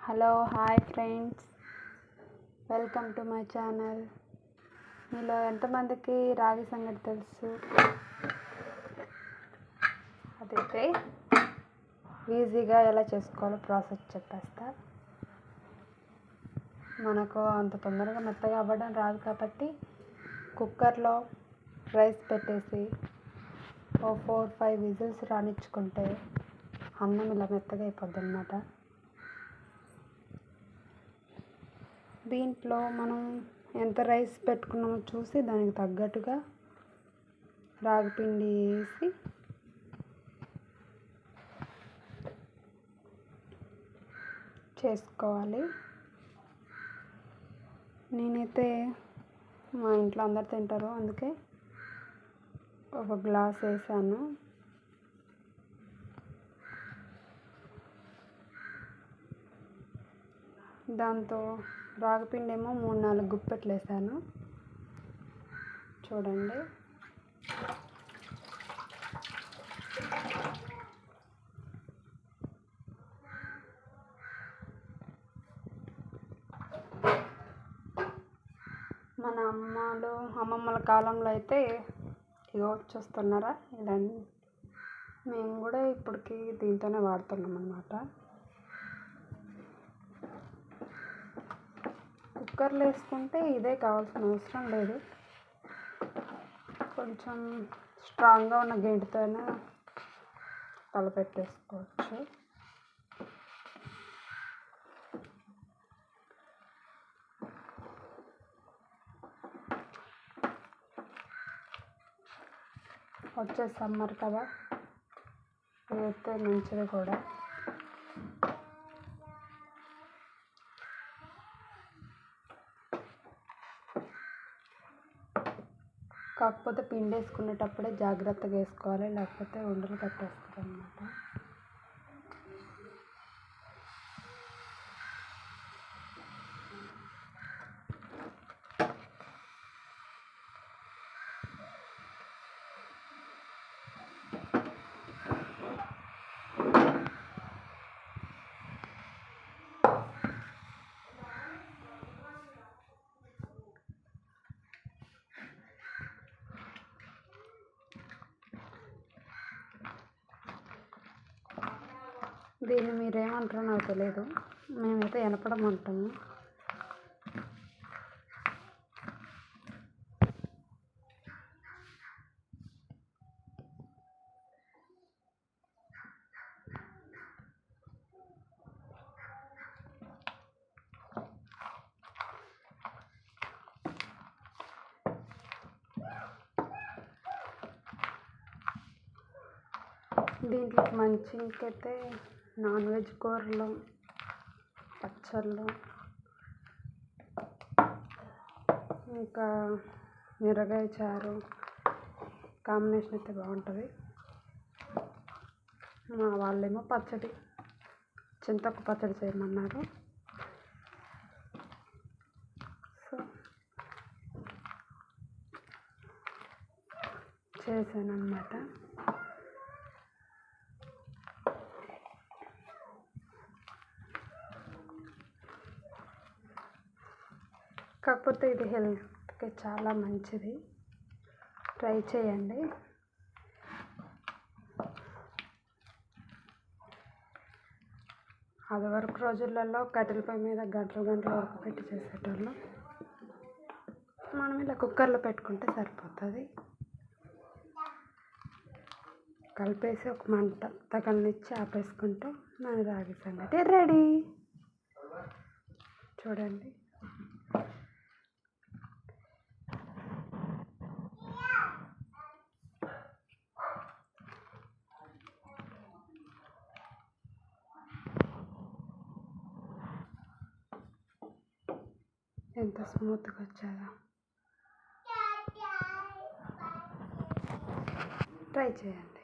Hello hi friends, welcome to my channel. మీలో ఎంతమందికి రాగి సంగటి తెలుసు? అదైతే ఈజీగా ఎలా చేసుకోవాలో ప్రాసెస్ చెప్పేస్తా. మనకు అంత తొందరగా మెత్తగా అవ్వడం రాదు కాబట్టి కుక్కర్లో రైస్ పెట్టేసి 4-5 విజిల్స్ రానిచ్చుకుంటే అన్నం ఇలా మెత్తగా అయిపోద్ది అన్నమాట. దీంట్లో మనం ఎంత రైస్ పెట్టుకున్నామో చూసి దానికి తగ్గట్టుగా రాగి పిండి వేసి చేసుకోవాలి. నేనైతే మా ఇంట్లో అందరు తింటారు, అందుకే ఒక గ్లాస్ వేసాను. దాంతో రాగిపిండి ఏమో 3-4 గుప్పెట్లు వేసాను. చూడండి, మన అమ్మమ్మల కాలంలో అయితే ఇగో చూస్తున్నారా, ఇలా మేము కూడా ఇప్పటికి దీంతోనే వాడుతున్నాం అన్నమాట. కుక్కర్లో వేసుకుంటే ఇదే కావాల్సిన అవసరం లేదు, కొంచెం స్ట్రాంగ్గా ఉన్న గేటుతోనే కలపెట్టేసుకోవచ్చు. వచ్చే సమ్మర్ కదా, వేస్తే మంచిది కూడా. కాకపోతే పిండి వేసుకునేటప్పుడే జాగ్రత్తగా వేసుకోవాలి, లేకపోతే ఉండలు కట్టేస్తుంది అన్నమాట. దీన్ని మీరేమంటారో నాకు తెలియదు, మేమైతే ఎనపడం అంటాము. దీంట్లో మంచి ఇంకైతే నాన్ వెజ్ కూరలు, పచ్చళ్ళు, ఇంకా మిరగాయ చారు కాంబినేషన్ అయితే బాగుంటుంది. మా వాళ్ళేమో చింతొక్కు పచ్చడి చేయమన్నారు, సో చేశాను అన్నమాట. కాకపోతే ఇది హెల్త్కి చాలా మంచిది, ట్రై చేయండి. అది వరకు రోజులలో కట్టెల పొయ్యి మీద గంటలు వరకు పెట్టి చేసేటోళ్ళు. మనం ఇలా కుక్కర్లో పెట్టుకుంటే సరిపోతుంది. కలిపేసి ఒక మంట తగలనిచ్చి ఆపేసుకుంటే మన రాగి సంగటి రెడీ. చూడండి, ఎంత స్మూత్గా వచ్చాదో. ట్రై చేయండి.